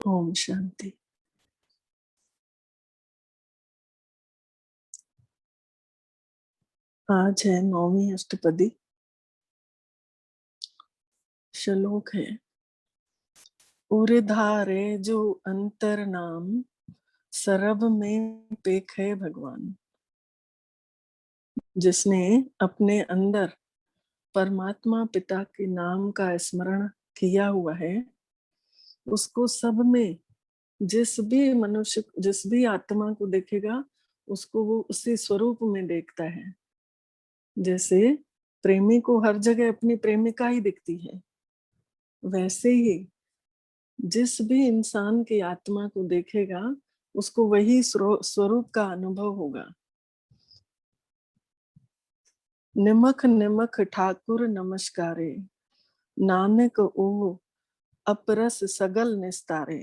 ओम शांति। आज है 9वीं अष्टपदी। श्लोक है, उर्धारे जो अंतर नाम सरब में पेख है भगवान। जिसने अपने अंदर परमात्मा पिता के नाम का स्मरण किया हुआ है, उसको सब में जिस भी मनुष्य, जिस भी आत्मा को देखेगा, उसको वो उसी स्वरूप में देखता है। जैसे प्रेमी को हर जगह अपनी प्रेमिका ही दिखती है, वैसे ही जिस भी इंसान की आत्मा को देखेगा, उसको वही स्वरूप का अनुभव होगा। निमख निमख ठाकुर नमस्कारे, नानक ओ अपरस सगल निस्तारे।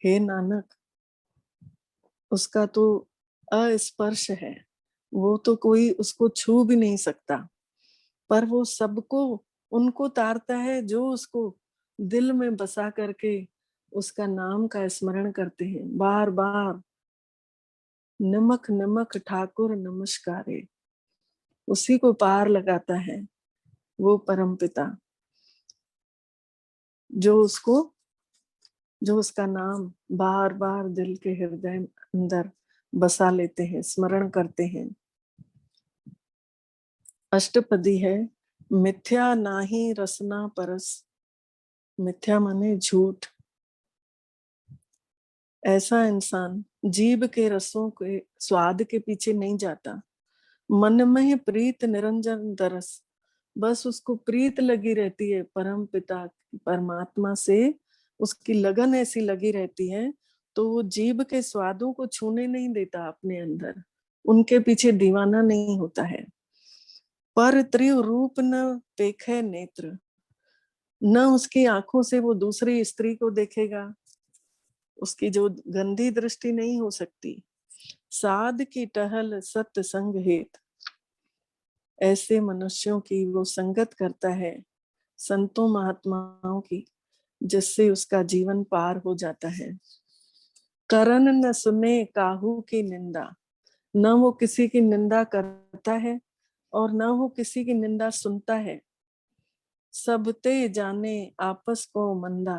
हे नानक, उसका तो अस्पर्श है, वो तो कोई उसको छू भी नहीं सकता, पर वो सबको उनको तारता है जो उसको दिल में बसा करके उसका नाम का स्मरण करते हैं बार बार। नमक नमक ठाकुर नमस्कारे, उसी को पार लगाता है वो परमपिता, जो उसका नाम बार बार दिल के हृदय अंदर बसा लेते हैं, स्मरण करते हैं। अष्टपदी है, मिथ्या नाही रसना परस। मिथ्या माने झूठ। ऐसा इंसान जीभ के रसों के स्वाद के पीछे नहीं जाता। मन में प्रीत निरंजन दरस, बस उसको प्रीत लगी रहती है परम पिता परमात्मा से, उसकी लगन ऐसी लगी रहती है, तो वो जीभ के स्वादों को छूने नहीं देता अपने अंदर, उनके पीछे दीवाना नहीं होता है। पर त्रिव रूप न पेखे नेत्र, न उसकी आंखों से वो दूसरी स्त्री को देखेगा, उसकी जो गंदी दृष्टि नहीं हो सकती। साध की टहल सत्संग हेत, ऐसे मनुष्यों की वो संगत करता है, संतों महात्माओं की, जिससे उसका जीवन पार हो जाता है। करन न सुने काहू की निंदा, न वो किसी की निंदा करता है और न वो किसी की निंदा सुनता है। सबते जाने आपस को मंदा,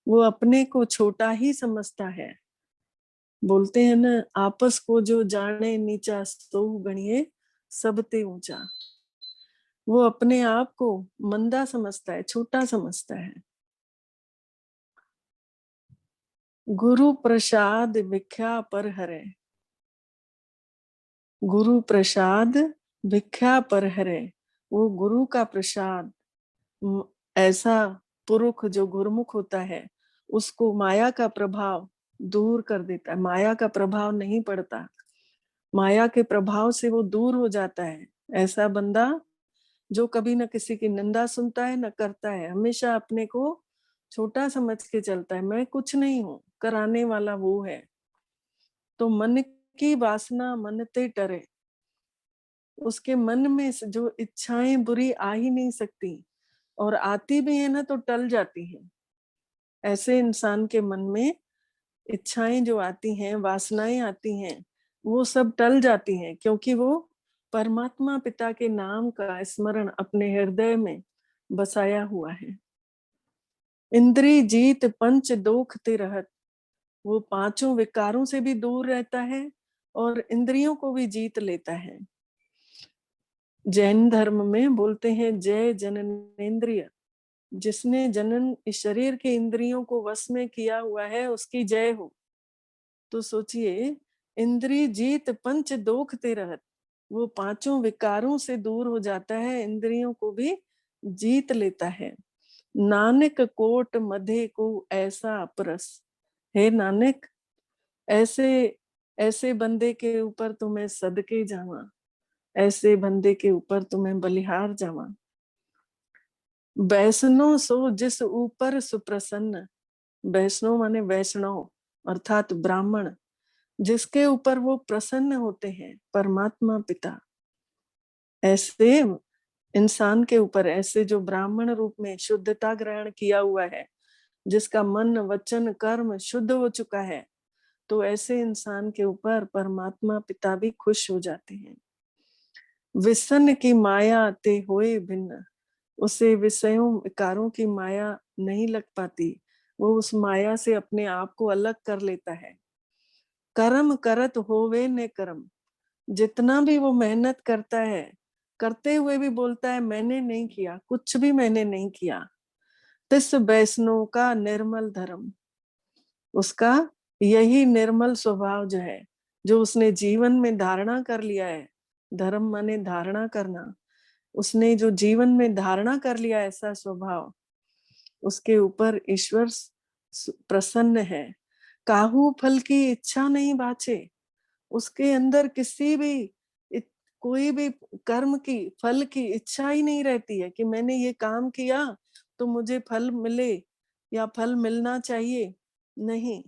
वो अपने को छोटा ही समझता है। बोलते हैं ना, आपस को जो जाने नीचा सो गणिए सबते ऊंचा। वो अपने आप को मंदा समझता है, छोटा समझता है। गुरु प्रसाद भिक्षा पर हरे, गुरु प्रसाद भिक्षा पर हरे। वो गुरु का प्रसाद, ऐसा पुरुष जो गुरुमुख होता है, उसको माया का प्रभाव दूर कर देता है। माया का प्रभाव नहीं पड़ता, माया के प्रभाव से वो दूर हो जाता है। ऐसा बंदा जो कभी न किसी की निंदा सुनता है न करता है, हमेशा अपने को छोटा समझ के चलता है, मैं कुछ नहीं हूं, कराने वाला वो है। तो मन की वासना मन ते टरे, उसके मन में जो इच्छाएं बुरी आ ही नहीं सकती, और आती भी है ना तो टल जाती है। ऐसे इंसान के मन में इच्छाएं जो आती हैं, वासनाएं आती हैं, वो सब टल जाती हैं, क्योंकि वो परमात्मा पिता के नाम का स्मरण अपने हृदय में बसाया हुआ है। इंद्री जीत पंच दोख ते रहत, वो पांचों विकारों से भी दूर रहता है और इंद्रियों को भी जीत लेता है। जैन धर्म में बोलते हैं, जय जननेन्द्रिय, जिसने जनन इस शरीर के इंद्रियों को वश में किया हुआ है, उसकी जय हो। तो सोचिए, इंद्रिय जीत पंच दोख ते रहत, वो पांचों विकारों से दूर हो जाता है, इंद्रियों को भी जीत लेता है। नानक कोट मधे को ऐसा अपरस, हे नानक, ऐसे ऐसे बंदे के ऊपर तुम्हें सदके जावा, ऐसे बंदे के ऊपर तुम्हें बलिहार जावा। वैष्णो सो जिस ऊपर सुप्रसन्न, वैष्णव माने वैष्णव अर्थात ब्राह्मण, जिसके ऊपर वो प्रसन्न होते हैं परमात्मा पिता। ऐसे इंसान के ऊपर, ऐसे जो ब्राह्मण रूप में शुद्धता ग्रहण किया हुआ है, जिसका मन वचन कर्म शुद्ध हो चुका है, तो ऐसे इंसान के ऊपर परमात्मा पिता भी खुश हो जाते हैं। विसन की माया ते होए भिन्न, उसे विषयों विकारों की माया नहीं लग पाती, वो उस माया से अपने आप को अलग कर लेता है। कर्म करत होवे ने कर्म, जितना भी वो मेहनत करता है, करते हुए भी बोलता है मैंने नहीं किया, कुछ भी मैंने नहीं किया। तिस वैष्णव का निर्मल धर्म, उसका यही निर्मल स्वभाव जो है, जो उसने जीवन में धारणा कर लिया है, धर्म माने धारणा करना, उसने जो जीवन में धारणा कर लिया ऐसा स्वभाव, उसके ऊपर ईश्वर प्रसन्न है। काहू फल की इच्छा नहीं बाचे, उसके अंदर किसी भी कोई भी कर्म की फल की इच्छा ही नहीं रहती है कि मैंने ये काम किया तो मुझे फल मिले या फल मिलना चाहिए। नहीं,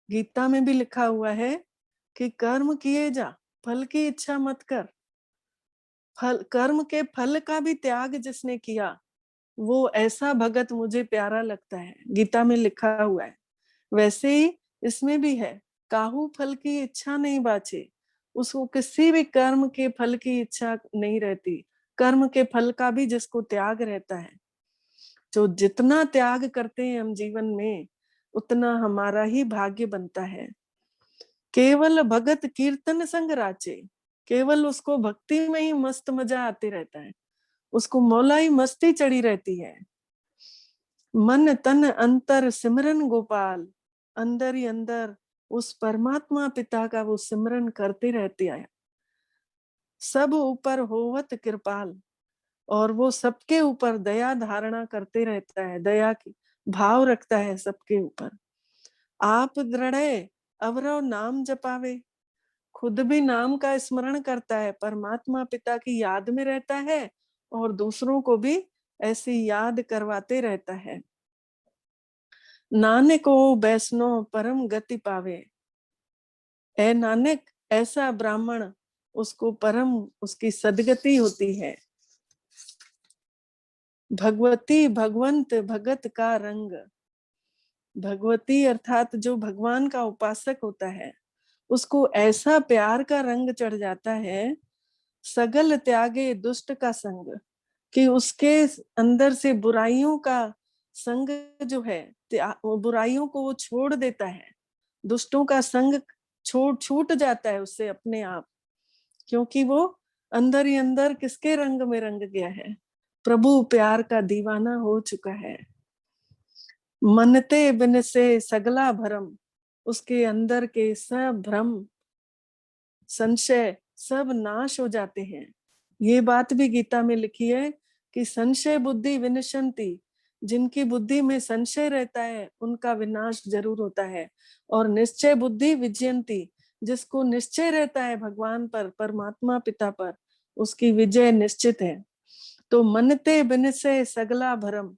गीता में भी लिखा हुआ है कि कर्म किए जा, फल की इच्छा मत कर। फल, कर्म के फल का भी त्याग जिसने किया, वो ऐसा भगत मुझे प्यारा लगता है, गीता में लिखा हुआ है। वैसे ही इसमें भी है, काहू फल की इच्छा नहीं बाचे, उसको किसी भी कर्म के फल की इच्छा नहीं रहती, कर्म के फल का भी जिसको त्याग रहता है। जो जितना त्याग करते हैं हम जीवन में, उतना हमारा ही भाग्य बनता है। केवल भगत कीर्तन संग राचे, केवल उसको भक्ति में ही मस्त मजा आते रहता है, उसको मौलाई मस्ती चढ़ी रहती है। मन तन अंतर सिमरन गोपाल, अंदर ही अंदर उस परमात्मा पिता का वो सिमरन करते रहते हैं। सब ऊपर होवत कृपाल, और वो सबके ऊपर दया धारणा करते रहता है, दया की भाव रखता है सबके ऊपर। आप दृढ़ अवरव नाम जपावे, खुद भी नाम का स्मरण करता है, परमात्मा पिता की याद में रहता है और दूसरों को भी ऐसी याद करवाते रहता है। नानक को वैष्णव परम गति पावे, ए नानक ऐसा ब्राह्मण, उसको परम उसकी सदगति होती है। भगवती भगवंत भगत का रंग, भगवती अर्थात जो भगवान का उपासक होता है, उसको ऐसा प्यार का रंग चढ़ जाता है, सगल त्यागे दुष्ट का संग, कि उसके अंदर से बुराइयों का संग जो है, बुराइयों को वो छोड़ देता है, दुष्टों का संग छूट जाता है उससे अपने आप, क्योंकि वो अंदर ही अंदर किसके रंग में रंग गया है, प्रभु प्यार का दीवाना हो चुका है। मनते बिन से सगला भरम, उसके अंदर के सब भ्रम संशय सब नाश हो जाते हैं। ये बात भी गीता में लिखी है कि संशय बुद्धि विनशंति, जिनकी बुद्धि में संशय रहता है उनका विनाश जरूर होता है, और निश्चय बुद्धि विजयंती, जिसको निश्चय रहता है भगवान पर, परमात्मा पिता पर, उसकी विजय निश्चित है। तो मनते बिन से सगला भरम,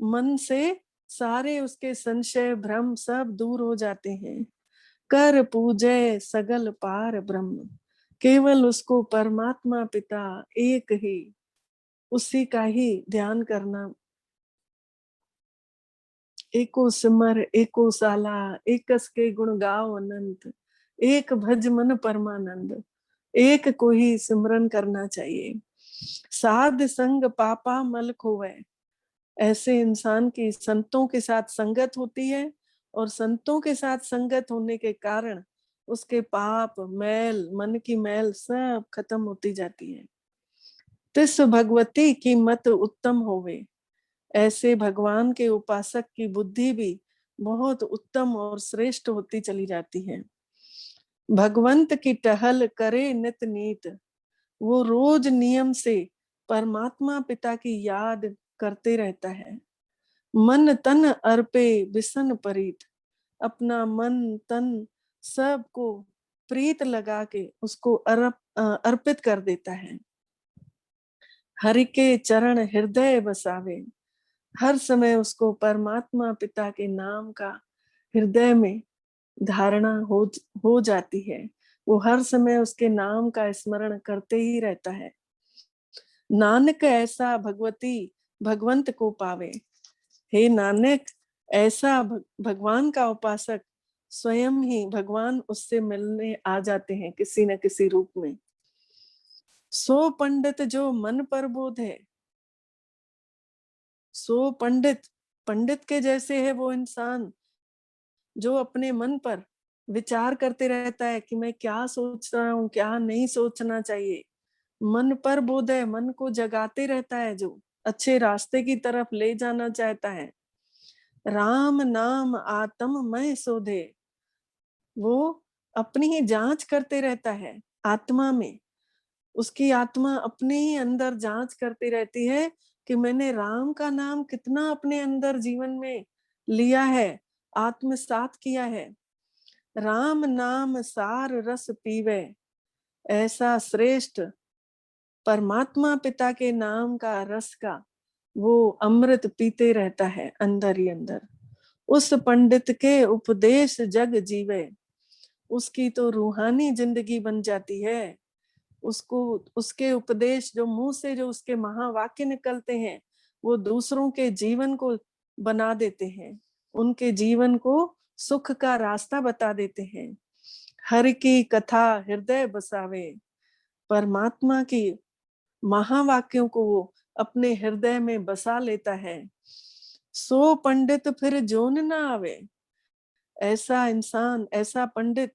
मन से सारे उसके संशय भ्रम सब दूर हो जाते हैं। कर पूजे सगल पार ब्रह्म, केवल उसको परमात्मा पिता एक ही, उसी का ही ध्यान करना। एको सिमर एको साला, एकस के गुण गाओ अनंत, एक भज मन परमानंद, एक को ही सिमरन करना चाहिए। साध संग पापा मल खोवे, ऐसे इंसान की संतों के साथ संगत होती है, और संतों के साथ संगत होने के कारण उसके पाप मैल, मन की मैल सब खत्म होती जाती है। तिस भगवती की मत उत्तम होवे, ऐसे भगवान के उपासक की बुद्धि भी बहुत उत्तम और श्रेष्ठ होती चली जाती है। भगवंत की टहल करे नित नीत, वो रोज नियम से परमात्मा पिता की याद करते रहता है। मन तन अर्पे बिसन परीत, अपना मन तन सबको प्रीत लगा के उसको अर्पित कर देता है। हरि के चरण हृदय बसावे, हर समय उसको परमात्मा पिता के नाम का हृदय में धारणा हो जाती है, वो हर समय उसके नाम का स्मरण करते ही रहता है। नानक ऐसा भगवती भगवंत को पावे, हे नानक, ऐसा भगवान का उपासक स्वयं ही भगवान उससे मिलने आ जाते हैं किसी न किसी रूप में। सो पंडित जो मन पर बोध है, सो पंडित, पंडित के जैसे है वो इंसान जो अपने मन पर विचार करते रहता है कि मैं क्या सोच रहा हूँ, क्या नहीं सोचना चाहिए। मन पर बोध है, मन को जगाते रहता है, जो अच्छे रास्ते की तरफ ले जाना चाहता है। राम नाम आत्ममय शोधे, वो अपनी ही जांच करते रहता है आत्मा में। उसकी आत्मा अपने ही अंदर जांच करती रहती है कि मैंने राम का नाम कितना अपने अंदर जीवन में लिया है, आत्मसात किया है। राम नाम सार रस पीवे, ऐसा श्रेष्ठ परमात्मा पिता के नाम का रस का वो अमृत पीते रहता है अंदर ही अंदर। उस पंडित के उपदेश जग जीवे, उसकी तो रूहानी जिंदगी बन जाती है। उसको, उसके उपदेश जो मुंह से जो उसके महावाक्य निकलते हैं, वो दूसरों के जीवन को बना देते हैं, उनके जीवन को सुख का रास्ता बता देते हैं। हर की कथा हृदय बसावे, परमात्मा की महावाक्यों को वो अपने हृदय में बसा लेता है। सो पंडित फिर जोन ना आवे, ऐसा इंसान, ऐसा पंडित,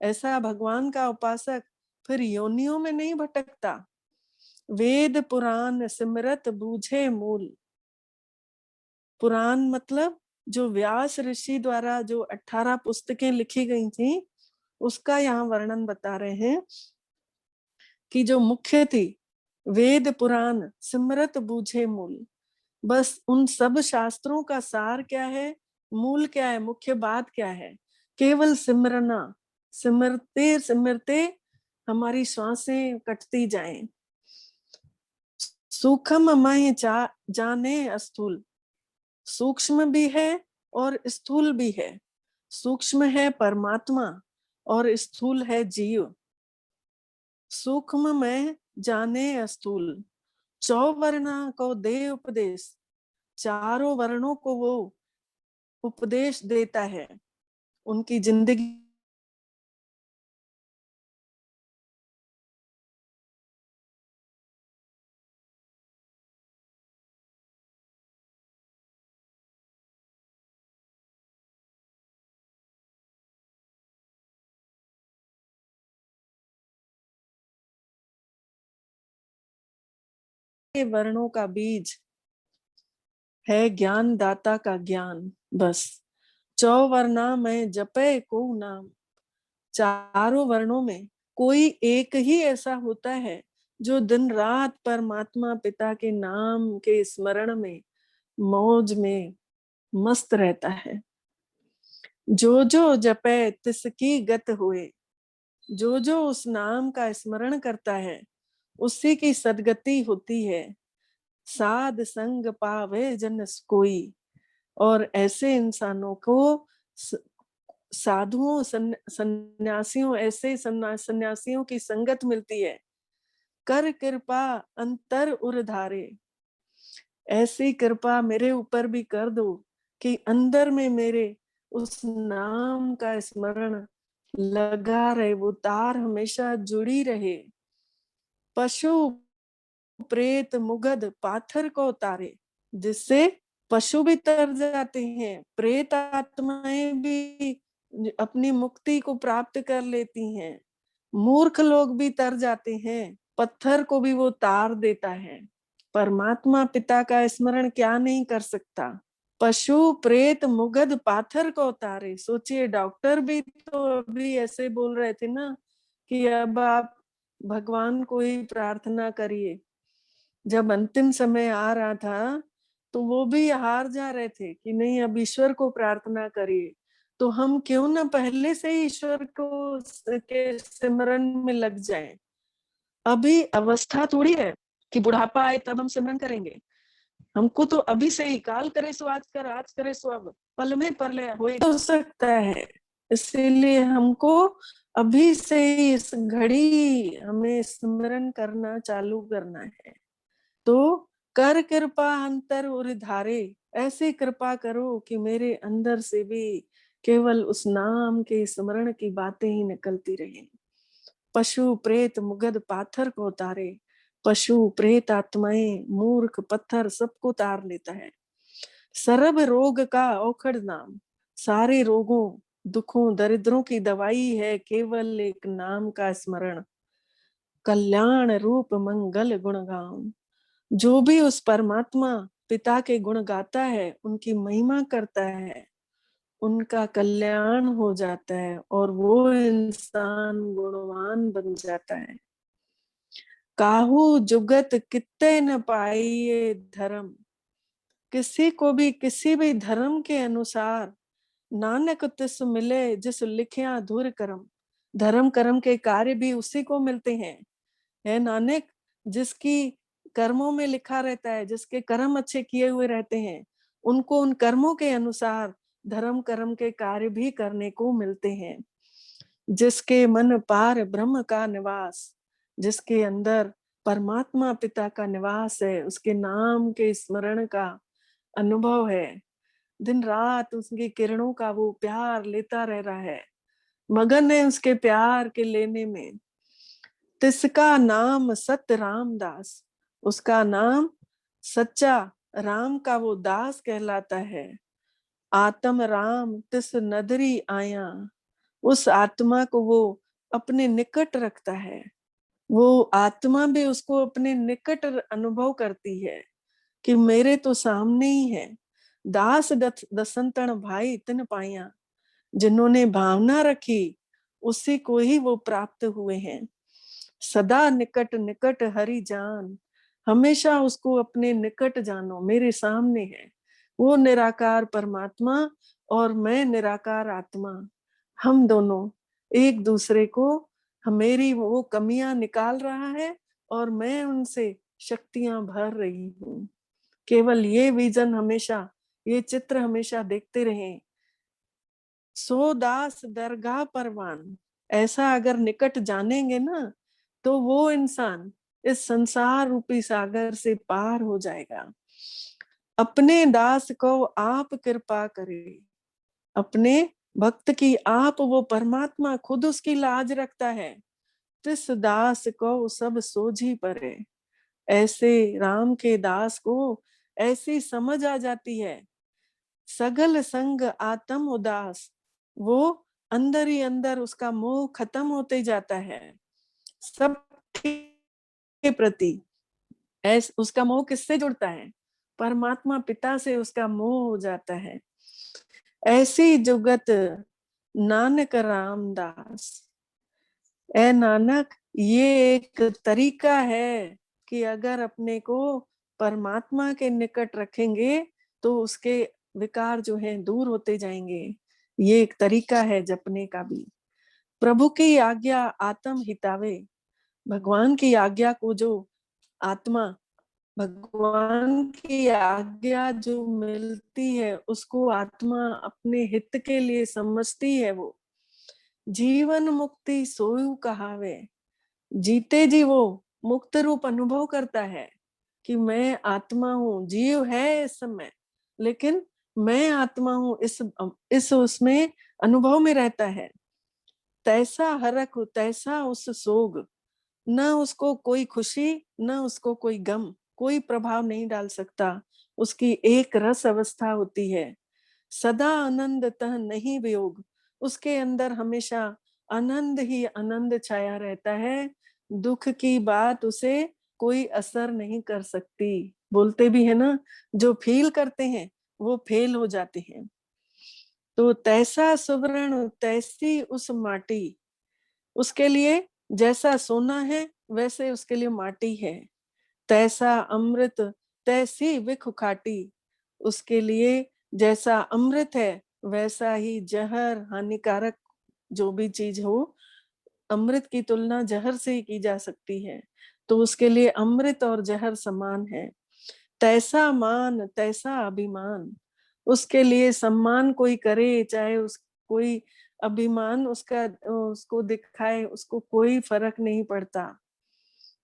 ऐसा भगवान का उपासक फिर योनियों में नहीं भटकता। वेद पुराण सिमरत बूझे मूल, पुराण मतलब जो व्यास ऋषि द्वारा जो 18 पुस्तकें लिखी गई थी, उसका यहाँ वर्णन बता रहे हैं कि जो मुख्य थी वेद पुराण सिमरत बूझे मूल। बस उन सब शास्त्रों का सार क्या है, मूल क्या है, मुख्य बात क्या है? केवल सिमरना, सिमरते सिमरते हमारी श्वासें कटती जाएं। सूक्ष्म मय जाने स्थूल, सूक्ष्म भी है और स्थूल भी है। सूक्ष्म है परमात्मा और स्थूल है जीव। सूक्ष्म में जाने स्थूल, चौवर्णा को दे उपदेश, चारों वर्णों को वो उपदेश देता है। उनकी जिंदगी के वर्णों का बीज है ज्ञान दाता का ज्ञान। बस चौवर्णा में जपे को नाम, चारों वर्णों में कोई एक ही ऐसा होता है जो दिन रात परमात्मा पिता के नाम के स्मरण में, मौज में मस्त रहता है। जो जो जपे तिसकी गत हुए, जो जो उस नाम का स्मरण करता है उसी की सदगति होती है। साध संग पावे जन कोई, और ऐसे इंसानों को साधुओं सन्यासियों, ऐसे सन्यासियों की संगत मिलती है। कर कृपा अंतर उर्धारे, ऐसी कृपा मेरे ऊपर भी कर दो कि अंदर में मेरे उस नाम का स्मरण लगा रहे, वो तार हमेशा जुड़ी रहे। पशु प्रेत मुगध पाथर को उतारे, जिससे पशु भी तर जाते हैं, प्रेत आत्माएं भी अपनी मुक्ति को प्राप्त कर लेती हैं, मूर्ख लोग भी तर जाते हैं, पत्थर को भी वो तार देता है। परमात्मा पिता का स्मरण क्या नहीं कर सकता। पशु प्रेत मुगध पाथर को उतारे। सोचिए, डॉक्टर भी तो अभी ऐसे बोल रहे थे ना कि अब आप भगवान को ही प्रार्थना करिए। जब अंतिम समय आ रहा था तो वो भी हार जा रहे थे कि नहीं, अब ईश्वर को प्रार्थना करिए। तो हम क्यों ना पहले से ही ईश्वर को के सिमरन में लग जाएं। अभी अवस्था थोड़ी है कि बुढ़ापा आए तब हम सिमरन करेंगे। हमको तो अभी से ही, काल करे सो आज कर, आज करे सो अब, पल में परलय हो सकता है। इसीलिए हमको अभी से ही इस घड़ी हमें स्मरण करना चालू करना है। तो कर कृपा अंतर उधारे, ऐसी कृपा करो कि मेरे अंदर से भी केवल उस नाम के स्मरण की बातें ही निकलती रहें। पशु प्रेत मुगध पाथर को उतारे, पशु प्रेत आत्माएं मूर्ख पत्थर सबको तार लेता है। सरब रोग का औखड़ नाम, सारे रोगों दुखों दरिद्रों की दवाई है केवल एक नाम का स्मरण। कल्याण रूप मंगल गुणगान, जो भी उस परमात्मा पिता के गुण गाता है, उनकी महिमा करता है, उनका कल्याण हो जाता है और वो इंसान गुणवान बन जाता है। काहू जुगत कित्ते न पाइये धर्म, किसी को भी किसी भी धर्म के अनुसार नानक तिस मिले जिस लिखिया धुर कर्म। धर्म कर्म के कार्य भी उसी को मिलते हैं, है नानक, जिसकी कर्मों में लिखा रहता है, जिसके कर्म अच्छे किए हुए रहते हैं, उनको उन कर्मों के अनुसार धर्म कर्म के कार्य भी करने को मिलते हैं। जिसके मन पार ब्रह्म का निवास, जिसके अंदर परमात्मा पिता का निवास है, उसके नाम के स्मरण का अनुभव है, दिन रात उसकी किरणों का वो प्यार लेता रह रहा है, मगन है उसके प्यार के लेने में। तिसका नाम सत्य रामदास, उसका नाम सच्चा राम का वो दास कहलाता है। आत्म राम तिस नदरी आया, उस आत्मा को वो अपने निकट रखता है। वो आत्मा भी उसको अपने निकट अनुभव करती है कि मेरे तो सामने ही है। दास दसंतन भाई तिन पाया, जिन्होंने भावना रखी उसी को ही वो प्राप्त हुए हैं। सदा निकट निकट हरि जान, हमेशा उसको अपने निकट जानो, मेरे सामने है वो निराकार परमात्मा और मैं निराकार आत्मा। हम दोनों एक दूसरे को, मेरी वो कमियां निकाल रहा है और मैं उनसे शक्तियां भर रही हूँ। केवल ये विजन हमेशा, ये चित्र हमेशा देखते रहें। सो दास दरगाह परवान, ऐसा अगर निकट जानेंगे ना, तो वो इंसान इस संसार रूपी सागर से पार हो जाएगा। अपने दास को आप कृपा करे, अपने भक्त की आप, वो परमात्मा खुद उसकी लाज रखता है। तिस दास को सब सोझी परे, ऐसे राम के दास को ऐसी समझ आ जाती है। सगल संग आत्म उदास, वो अंदर ही अंदर उसका मोह खत्म होते जाता है सब के प्रति। उसका मोह किससे जुड़ता है? परमात्मा पिता से उसका मोह हो जाता है। ऐसी जुगत नानक रामदास, ए नानक, ये एक तरीका है कि अगर अपने को परमात्मा के निकट रखेंगे तो उसके विकार जो हैं दूर होते जाएंगे। ये एक तरीका है जपने का भी। प्रभु की आज्ञा आत्म हितावे, भगवान की आज्ञा को जो आत्मा, भगवान की आज्ञा जो मिलती है उसको आत्मा अपने हित के लिए समझती है। वो जीवन मुक्ति सोयु कहावे, जीते जी वो मुक्त रूप अनुभव करता है कि मैं आत्मा हूँ। जीव है इस समय, लेकिन मैं आत्मा हूँ, इस उसमें अनुभव में रहता है। तैसा हरख तैसा उस सोग, न उसको कोई खुशी न उसको कोई गम, कोई प्रभाव नहीं डाल सकता। उसकी एक रस अवस्था होती है। सदा आनंद तह नहीं वियोग, उसके अंदर हमेशा आनंद ही आनंद छाया रहता है। दुख की बात उसे कोई असर नहीं कर सकती। बोलते भी है ना, जो फील करते हैं वो फेल हो जाते हैं। तो तैसा सुवर्ण तैसी उस माटी, उसके लिए जैसा सोना है वैसे उसके लिए माटी है। तैसा अमृत तैसी विख खाटी, उसके लिए जैसा अमृत है वैसा ही जहर हानिकारक जो भी चीज हो, अमृत की तुलना जहर से ही की जा सकती है। तो उसके लिए अमृत और जहर समान है। तैसा मान तैसा अभिमान, उसके लिए सम्मान कोई करे चाहे उस कोई अभिमान उसका उसको दिखाए, उसको कोई फर्क नहीं पड़ता,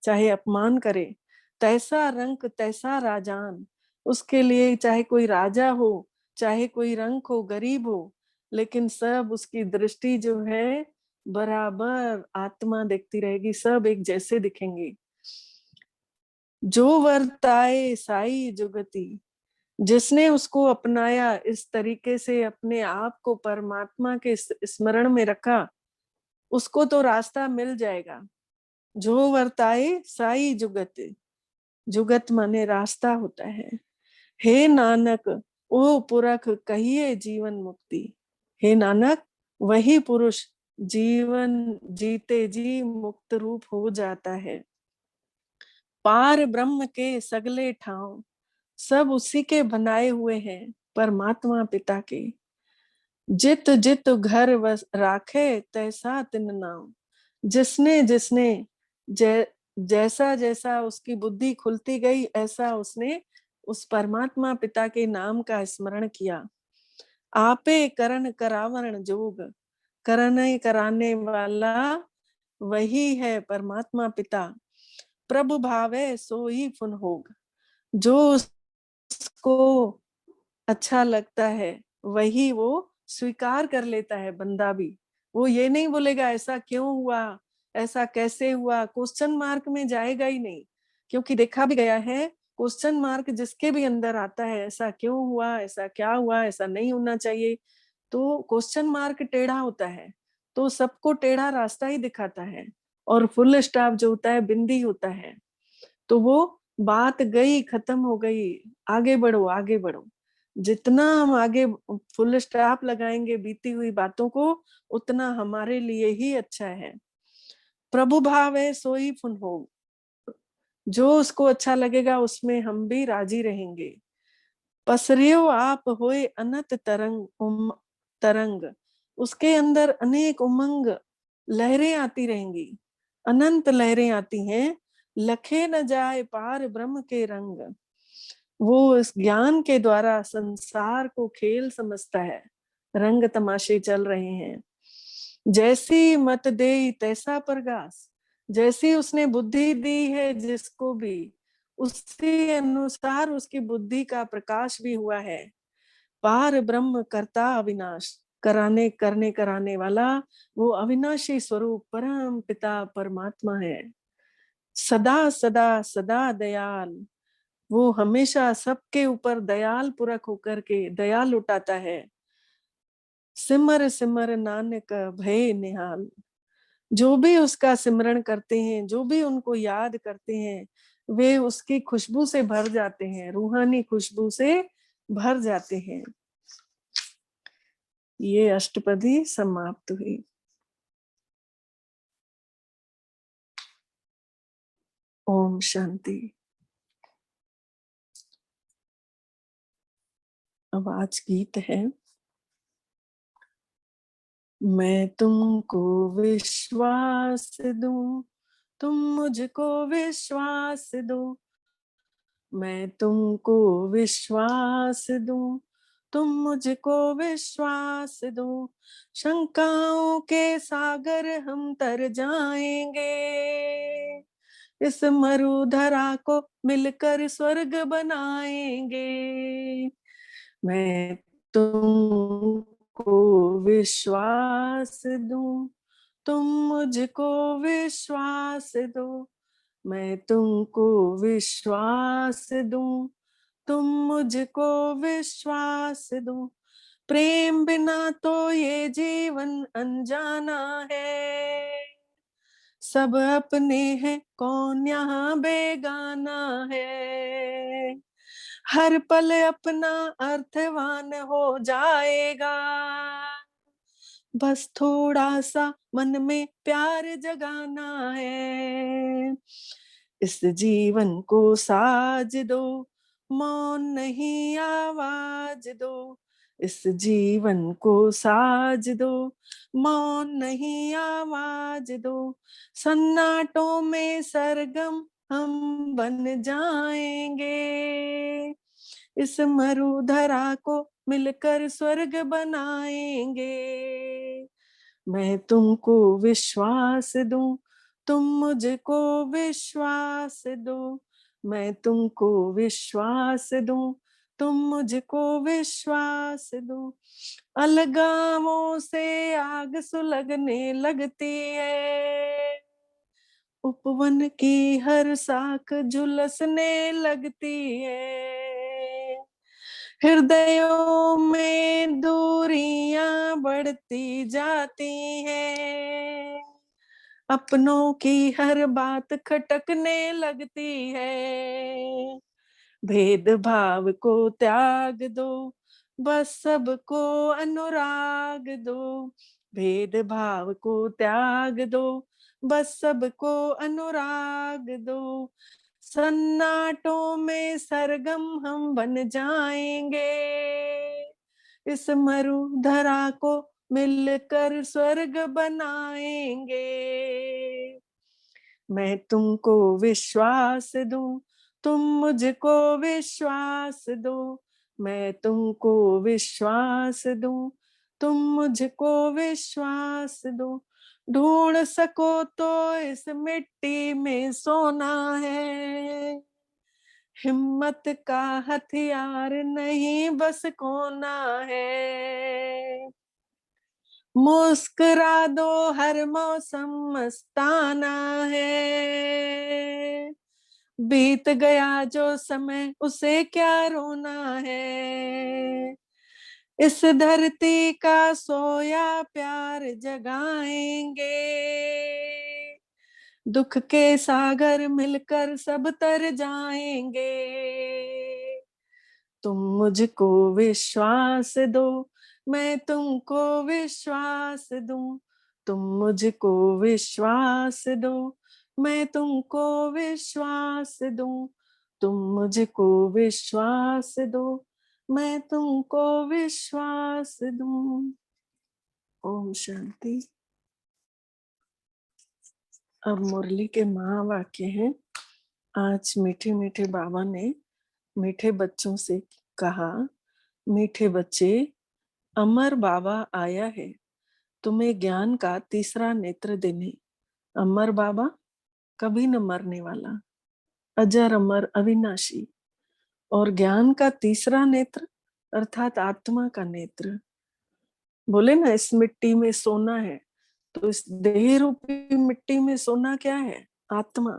चाहे अपमान करे। तैसा रंक तैसा राजान। उसके लिए चाहे कोई राजा हो, चाहे कोई रंक हो, गरीब हो, लेकिन सब उसकी दृष्टि जो है बराबर आत्मा देखती रहेगी, सब एक जैसे दिखेंगे। जो वर्ताए साई जुगति, जिसने उसको अपनाया, इस तरीके से अपने आप को परमात्मा के स्मरण में रखा, उसको तो रास्ता मिल जाएगा। जो वर्ताए साई जुगत, जुगत माने रास्ता होता है। हे नानक ओ पुरख कहिए जीवन मुक्ति। हे नानक वही पुरुष जीवन जीते जी मुक्त रूप हो जाता है। पार ब्रह्म के सगले ठाव, सब उसी के बनाए हुए हैं, परमात्मा पिता के। जित जित घर वस राखे तैसा तिन नाम। जिसने जिसने जैसा जैसा उसकी बुद्धि खुलती गई, ऐसा उसने उस परमात्मा पिता के नाम का स्मरण किया। आपे करण करावरण जोग, करने कराने वाला वही है परमात्मा पिता। प्रभु भावे सोई फुन होग, जो उसको अच्छा लगता है वही वो स्वीकार कर लेता है बंदा भी। वो ये नहीं बोलेगा ऐसा क्यों हुआ, ऐसा कैसे हुआ, क्वेश्चन मार्क में जाएगा ही नहीं। क्योंकि देखा भी गया है, क्वेश्चन मार्क जिसके भी अंदर आता है, ऐसा क्यों हुआ, ऐसा क्या हुआ, ऐसा नहीं होना चाहिए, तो क्वेश्चन मार्क टेढ़ा होता है, तो सबको टेढ़ा रास्ता ही दिखाता है। और फुल स्टॉप जो होता है बिंदी होता है। तो वो बात गई, खत्म हो गई, आगे बढ़ो आगे बढ़ो। जितना हम आगे फुल स्टॉप लगाएंगे बीती हुई बातों को, उतना हमारे लिए ही अच्छा है। प्रभु भाव है सोई फुन हो, जो उसको अच्छा लगेगा उसमें हम भी राजी रहेंगे। पसरियो आप होए अनंत तरंग तरंग, उसके अंदर अनेक उमंग लहरें आती रहेंगी, अनंत लहरें आती हैं। लखे न जाए पार ब्रह्म के रंग, वो इस ज्ञान के द्वारा संसार को खेल समझता है, रंग तमाशे चल रहे हैं। जैसी मत दे तैसा प्रकाश, जैसी उसने बुद्धि दी है जिसको भी, उसी अनुसार उसकी बुद्धि का प्रकाश भी हुआ है। पार ब्रह्म करता अविनाश, कराने करने कराने वाला वो अविनाशी स्वरूप परम पिता परमात्मा है। सदा सदा सदा दयाल, वो हमेशा सबके ऊपर दयाल पुरख होकर के दया लुटाता है। सिमर सिमर नानक भय निहाल, जो भी उसका सिमरण करते हैं, जो भी उनको याद करते हैं, वे उसकी खुशबू से भर जाते हैं, रूहानी खुशबू से भर जाते हैं। ये अष्टपदी समाप्त हुई। ओम शांति। अब आज गीत है। मैं तुमको विश्वास दूं, तुम मुझको विश्वास दो। मैं तुमको विश्वास दूं, तुम मुझको विश्वास दो। शंकाओं के सागर हम तर जाएंगे, इस मरुधरा को मिलकर स्वर्ग बनाएंगे। मैं तुमको विश्वास दूं, तुम मुझको विश्वास दो। मैं तुमको विश्वास दूं, तुम मुझको विश्वास दो। प्रेम बिना तो ये जीवन अनजाना है, सब अपने हैं कौन यहाँ बेगाना है। हर पल अपना अर्थवान हो जाएगा, बस थोड़ा सा मन में प्यार जगाना है। इस जीवन को साज दो, मौन नहीं आवाज दो। इस जीवन को साज दो, मौन नहीं आवाज दो। सन्नाटों में सरगम हम बन जाएंगे, इस मरुधरा को मिलकर स्वर्ग बनाएंगे। मैं तुमको विश्वास दूं, तुम मुझको विश्वास दो। मैं तुमको विश्वास दूं, तुम मुझको विश्वास दो। अलगावों से आग सुलगने लगती है, उपवन की हर शाख झुलसने लगती है। हृदयों में दूरियां बढ़ती जाती हैं, अपनों की हर बात खटकने लगती है। भेदभाव को त्याग दो, बस सबको अनुराग दो। भेदभाव को त्याग दो, बस सबको अनुराग दो। सन्नाटों में सरगम हम बन जाएंगे, इस मरुधरा को मिलकर स्वर्ग बनाएंगे। मैं तुमको विश्वास दूं, तुम मुझको विश्वास दो। मैं तुमको विश्वास दूं, तुम मुझको विश्वास दो। ढूंढ सको तो इस मिट्टी में सोना है, हिम्मत का हथियार नहीं बस कोना है। मुस्कुरा दो, हर मौसम मस्ताना है। बीत गया जो समय उसे क्या रोना है। इस धरती का सोया प्यार जगाएंगे, दुख के सागर मिलकर सब तर जाएंगे। तुम मुझको विश्वास दो, मैं तुमको विश्वास दूं। तुम मुझको विश्वास दो, मैं तुमको विश्वास दूं। तुम मुझको विश्वास दो, मैं तुमको विश्वास दूं। ओम शांति। अब मुरली के महावाक्य हैं। आज मीठे मीठे बाबा ने मीठे बच्चों से कहा, मीठे बच्चे, अमर बाबा आया है तुम्हें ज्ञान का तीसरा नेत्र देने। अमर बाबा कभी न मरने वाला, अजर अमर अविनाशी, और ज्ञान का तीसरा नेत्र अर्थात आत्मा का नेत्र। बोले ना इस मिट्टी में सोना है, तो इस देह रूपी मिट्टी में सोना क्या है? आत्मा।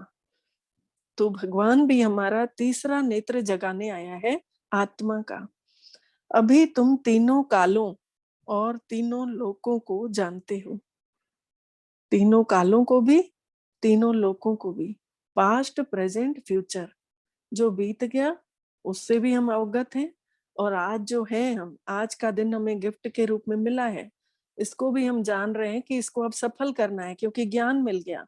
तो भगवान भी हमारा तीसरा नेत्र जगाने आया है, आत्मा का। अभी तुम तीनों कालों और तीनों लोकों को जानते हो, तीनों कालों को भी, तीनों लोकों को भी, पास्ट प्रेजेंट फ्यूचर। जो बीत गया उससे भी हम अवगत हैं, और आज जो है, हम आज का दिन हमें गिफ्ट के रूप में मिला है, इसको भी हम जान रहे हैं कि इसको अब सफल करना है, क्योंकि ज्ञान मिल गया।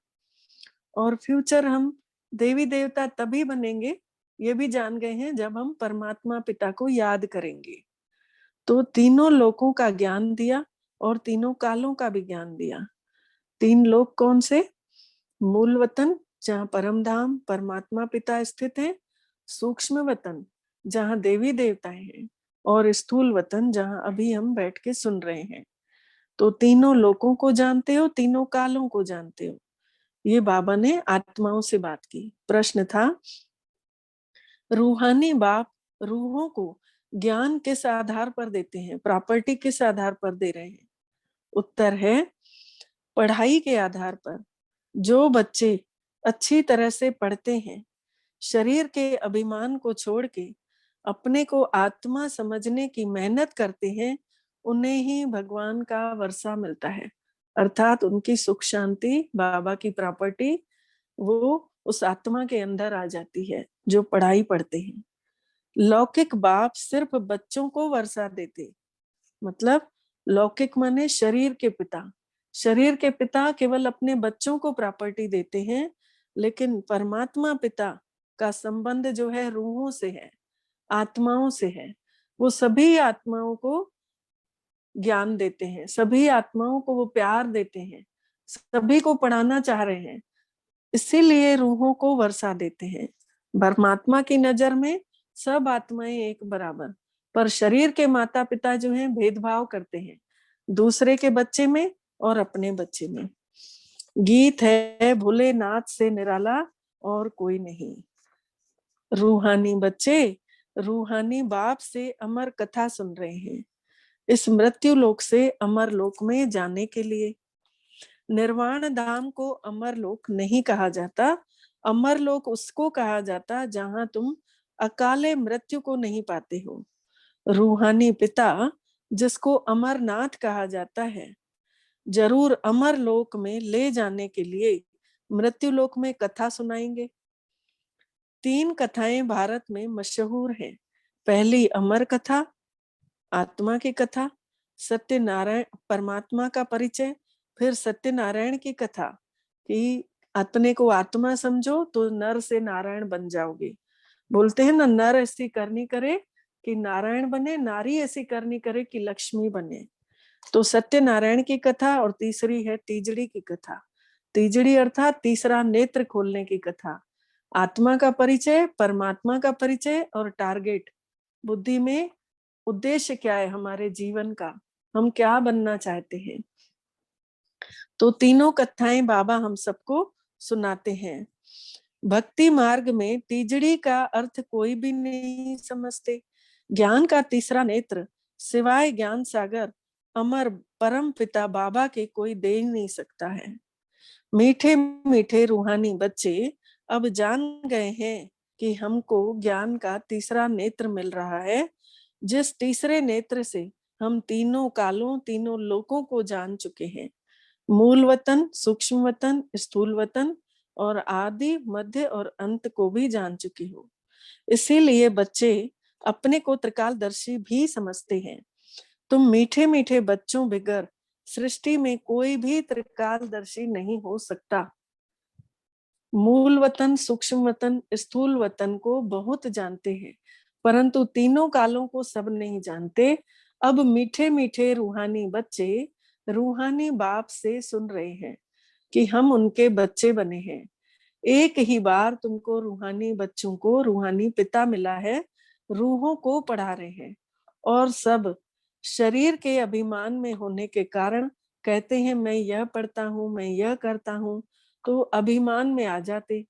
और फ्यूचर हम देवी देवता तभी बनेंगे, ये भी जान गए हैं, जब हम परमात्मा पिता को याद करेंगे। तो तीनों लोकों का ज्ञान दिया और तीनों कालों का भी ज्ञान दिया। तीन लोक कौन से? मूल वतन जहाँ परम धाम परमात्मा पिता स्थित है, सूक्ष्म वतन जहाँ देवी देवताएं हैं, और स्थूल वतन जहाँ अभी हम बैठ के सुन रहे हैं। तो तीनों लोकों को जानते हो, तीनों कालों को जानते हो। ये बाबा ने आत्माओं से बात की। प्रश्न था, रूहानी बाप रूहों को ज्ञान किस आधार पर देते हैं, प्रॉपर्टी किस आधार पर दे रहे हैं? उत्तर है, पढ़ाई के आधार पर। जो बच्चे अच्छी तरह से पढ़ते हैं, शरीर के अभिमान को छोड़ के अपने को आत्मा समझने की मेहनत करते हैं, उन्हें ही भगवान का वर्षा मिलता है, अर्थात उनकी सुख शांति, बाबा की प्रॉपर्टी, वो उस आत्मा के अंदर आ जाती है जो पढ़ाई पढ़ते हैं। लौकिक बाप सिर्फ बच्चों को वर्षा देते, मतलब लौकिक माने शरीर के पिता। शरीर के पिता केवल अपने बच्चों को प्रॉपर्टी देते हैं, लेकिन परमात्मा पिता का संबंध जो है रूहों से है, आत्माओं से है। वो सभी आत्माओं को ज्ञान देते हैं, सभी आत्माओं को वो प्यार देते हैं, सभी को पढ़ाना चाह रहे हैं, इसीलिए रूहों को वर्षा देते हैं। परमात्मा की नजर में सब आत्माएं एक बराबर, पर शरीर के माता पिता जो हैं भेदभाव करते हैं, दूसरे के बच्चे में और अपने बच्चे में। गीत है, भोलेनाथ से निराला और कोई नहीं। रूहानी बच्चे रूहानी बाप से अमर कथा सुन रहे हैं इस मृत्यु लोक से अमर लोक में जाने के लिए। निर्वाण धाम को अमर लोक नहीं कहा जाता, अमर लोक उसको कहा जाता जहां तुम अकाले मृत्यु को नहीं पाते हो। रूहानी पिता जिसको अमरनाथ कहा जाता है, जरूर अमर लोक में ले जाने के लिए मृत्यु लोक में कथा सुनाएंगे। 3 कथाएं भारत में मशहूर हैं। पहली अमर कथा, आत्मा की कथा, सत्यनारायण परमात्मा का परिचय, फिर सत्यनारायण की कथा कि अपने को आत्मा समझो तो नर से नारायण बन जाओगे। बोलते हैं ना, नर ऐसी करनी करे कि नारायण बने, नारी ऐसी करनी करे कि लक्ष्मी बने। तो सत्यनारायण की कथा, और तीसरी है तीजड़ी की कथा। तीजड़ी अर्थात तीसरा नेत्र खोलने की कथा। आत्मा का परिचय, परमात्मा का परिचय और टारगेट, बुद्धि में उद्देश्य क्या है हमारे जीवन का, हम क्या बनना चाहते हैं। तो तीनों कथाएं बाबा हम सबको सुनाते हैं। भक्ति मार्ग में तीजड़ी का अर्थ कोई भी नहीं समझते। ज्ञान का तीसरा नेत्र सिवाय ज्ञान सागर अमर परम पिता बाबा के कोई दे ही नहीं सकता है। मीठे मीठे रूहानी बच्चे अब जान गए हैं कि हमको ज्ञान का तीसरा नेत्र मिल रहा है, जिस तीसरे नेत्र से हम तीनों कालों तीनों लोकों को जान चुके हैं। मूल वतन, सूक्ष्म वतन, स्थूल वतन और आदि मध्य और अंत को भी जान चुकी हो। इसीलिए बच्चे अपने को त्रिकालदर्शी भी समझते हैं। तुम मीठे मीठे बच्चों बिगर सृष्टि में कोई भी त्रिकालदर्शी नहीं हो सकता। मूल वतन, सूक्ष्म वतन, स्थूल वतन को बहुत जानते हैं, परंतु तीनों कालों को सब नहीं जानते। अब मीठे मीठे रूहानी बच्चे रूहानी बाप से सुन रहे हैं कि हम उनके बच्चे बने हैं। एक ही बार तुमको रूहानी बच्चों को रूहानी पिता मिला है, रूहों को पढ़ा रहे हैं, और सब शरीर के अभिमान में होने के कारण कहते हैं मैं यह पढ़ता हूँ, मैं यह करता हूँ, तो अभिमान में आ जाते।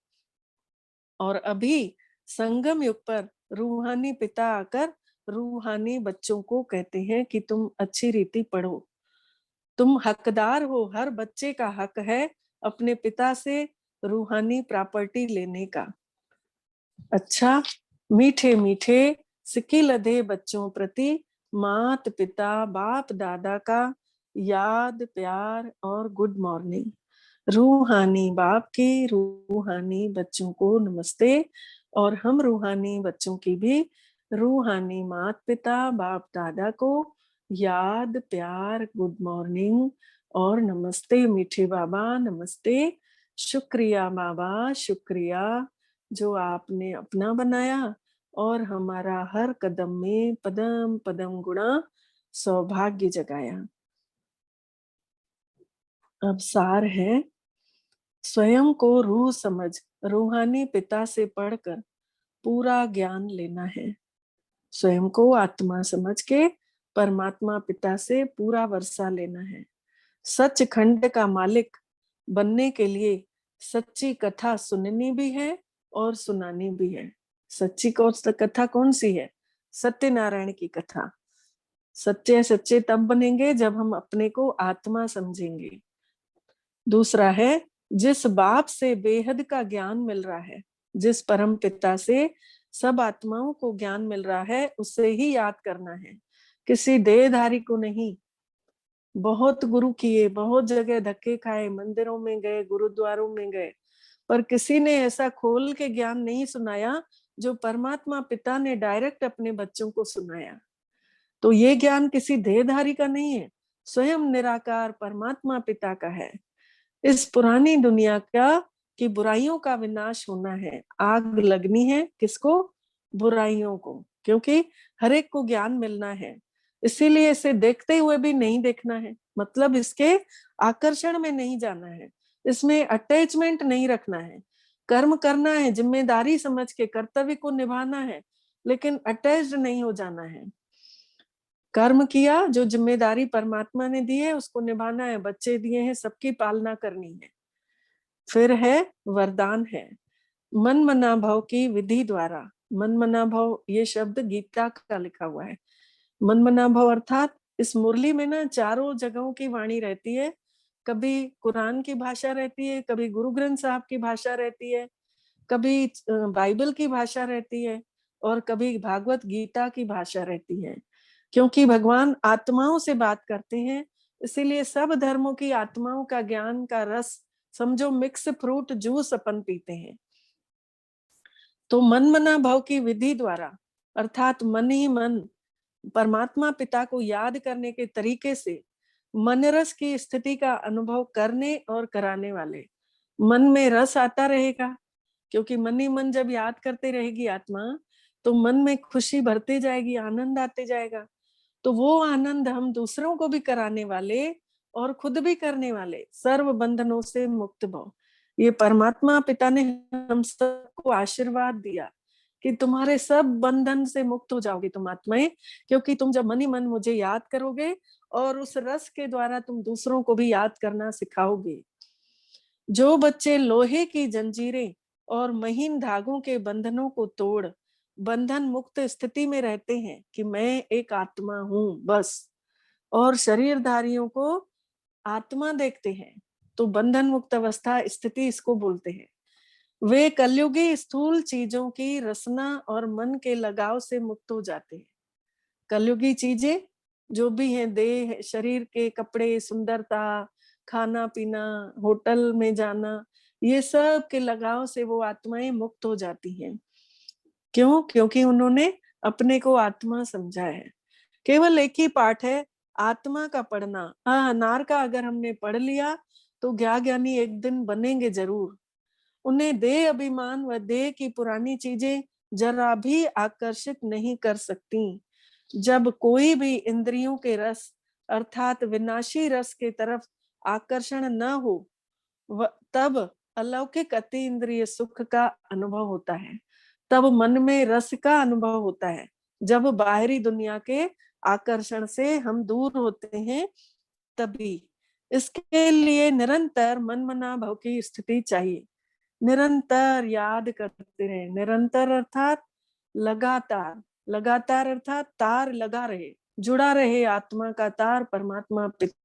और अभी संगम युग पर रूहानी पिता आकर रूहानी बच्चों को कहते हैं कि तुम अच्छी रीति पढ़ो, तुम हकदार हो, हर बच्चे का हक है अपने पिता से रूहानी प्रॉपर्टी लेने का। अच्छा, मीठे मीठे सिक्की लदे बच्चों प्रति मात पिता बाप दादा का याद प्यार और गुड मॉर्निंग। रूहानी बाप की रूहानी बच्चों को नमस्ते, और हम रूहानी बच्चों की भी रूहानी मात पिता बाप दादा को याद प्यार गुड मॉर्निंग और नमस्ते। मीठे बाबा नमस्ते, शुक्रिया बाबा, शुक्रिया जो आपने अपना बनाया और हमारा हर कदम में पदम पदम गुणा सौभाग्य जगाया। अब सार है, स्वयं को रूह समझ रूहानी पिता से पढ़कर पूरा ज्ञान लेना है। स्वयं को आत्मा समझ के परमात्मा पिता से पूरा वर्षा लेना है। सच खंड का मालिक बनने के लिए सच्ची कथा सुननी भी है और सुनानी भी है। सच्ची कथा कौन सी है? सत्यनारायण की कथा। सच्चे सच्चे तब बनेंगे जब हम अपने को आत्मा समझेंगे। दूसरा है, जिस बाप से बेहद का ज्ञान मिल रहा है, जिस परम पिता से सब आत्माओं को ज्ञान मिल रहा है, उसे ही याद करना है, किसी देहधारी को नहीं। बहुत गुरु किए, बहुत जगह धक्के खाए, मंदिरों में गए, गुरुद्वारों में गए, पर किसी ने ऐसा खोल के ज्ञान नहीं सुनाया जो परमात्मा पिता ने डायरेक्ट अपने बच्चों को सुनाया। तो ये ज्ञान किसी देहधारी का नहीं है, स्वयं निराकार परमात्मा पिता का है। इस पुरानी दुनिया का कि बुराइयों का विनाश होना है, आग लगनी है किसको? बुराइयों को, क्योंकि हर एक को ज्ञान मिलना है। इसीलिए इसे देखते हुए भी नहीं देखना है, मतलब इसके आकर्षण में नहीं जाना है, इसमें अटैचमेंट नहीं रखना है। कर्म करना है, जिम्मेदारी समझ के कर्तव्य को निभाना है, लेकिन अटैच्ड नहीं हो जाना है। कर्म किया, जो जिम्मेदारी परमात्मा ने दी है उसको निभाना है, बच्चे दिए हैं सबकी पालना करनी है। फिर है वरदान है, मन मना भव की विधि द्वारा। मन मना भव ये शब्द गीता का लिखा हुआ है। मन मना भव अर्थात इस मुरली में ना चारों जगहों की वाणी रहती है। कभी कुरान की भाषा रहती है, कभी गुरु ग्रंथ साहब की भाषा रहती है, कभी बाइबल की भाषा रहती है, और कभी भागवत गीता की भाषा रहती है। क्योंकि भगवान आत्माओं से बात करते हैं, इसीलिए सब धर्मों की आत्माओं का ज्ञान का रस समझो मिक्स फ्रूट जूस अपन पीते हैं। तो मन मना भव की विधि द्वारा अर्थात मन ही मन परमात्मा पिता को याद करने के तरीके से मन रस की स्थिति का अनुभव करने और कराने वाले। मन में रस आता रहेगा, क्योंकि मन ही मन जब याद करते रहेगी आत्मा, तो मन में खुशी भरते जाएगी, आनंद आते जाएगा। तो वो आनंद हम दूसरों को भी कराने वाले और खुद भी करने वाले, सर्व बंधनों से मुक्त भव। ये परमात्मा पिता ने हम सबको आशीर्वाद दिया कि तुम्हारे सब बंधन से मुक्त हो जाओगे तुम आत्माएं, क्योंकि तुम जब मन ही मन मुझे याद करोगे और उस रस के द्वारा तुम दूसरों को भी याद करना सिखाओगे। जो बच्चे लोहे की जंजीरें और महीन धागों के बंधनों को तोड़ बंधन मुक्त स्थिति में रहते हैं कि मैं एक आत्मा हूं बस, और शरीरधारियों को आत्मा देखते हैं, तो बंधन मुक्त अवस्था स्थिति इसको बोलते हैं। वे कलयुगी स्थूल चीजों की रसना और मन के लगाव से मुक्त हो जाते हैं। कलयुगी चीजें जो भी हैं, देह शरीर के कपड़े, सुंदरता, खाना पीना, होटल में जाना, ये सब के लगाव से वो आत्माएं मुक्त हो जाती हैं। क्यों? क्योंकि उन्होंने अपने को आत्मा समझा है। केवल एक ही पाठ है आत्मा का पढ़ना। अनार का अगर हमने पढ़ लिया तो ज्ञानी एक दिन बनेंगे जरूर। उन्हें देह अभिमान व देह की पुरानी चीजें जरा भी आकर्षित नहीं कर सकती। जब कोई भी इंद्रियों के रस अर्थात विनाशी रस के तरफ आकर्षण न हो, तब अलौकिक अति इंद्रिय सुख का अनुभव होता है। तब मन में रस का अनुभव होता है। जब बाहरी दुनिया के आकर्षण से हम दूर होते हैं, तभी। इसके लिए निरंतर मन मना भव की स्थिति चाहिए। निरंतर याद करते रहे। निरंतर अर्थात लगातार, लगातार अर्थात तार लगा रहे, जुड़ा रहे आत्मा का तार परमात्मा पिता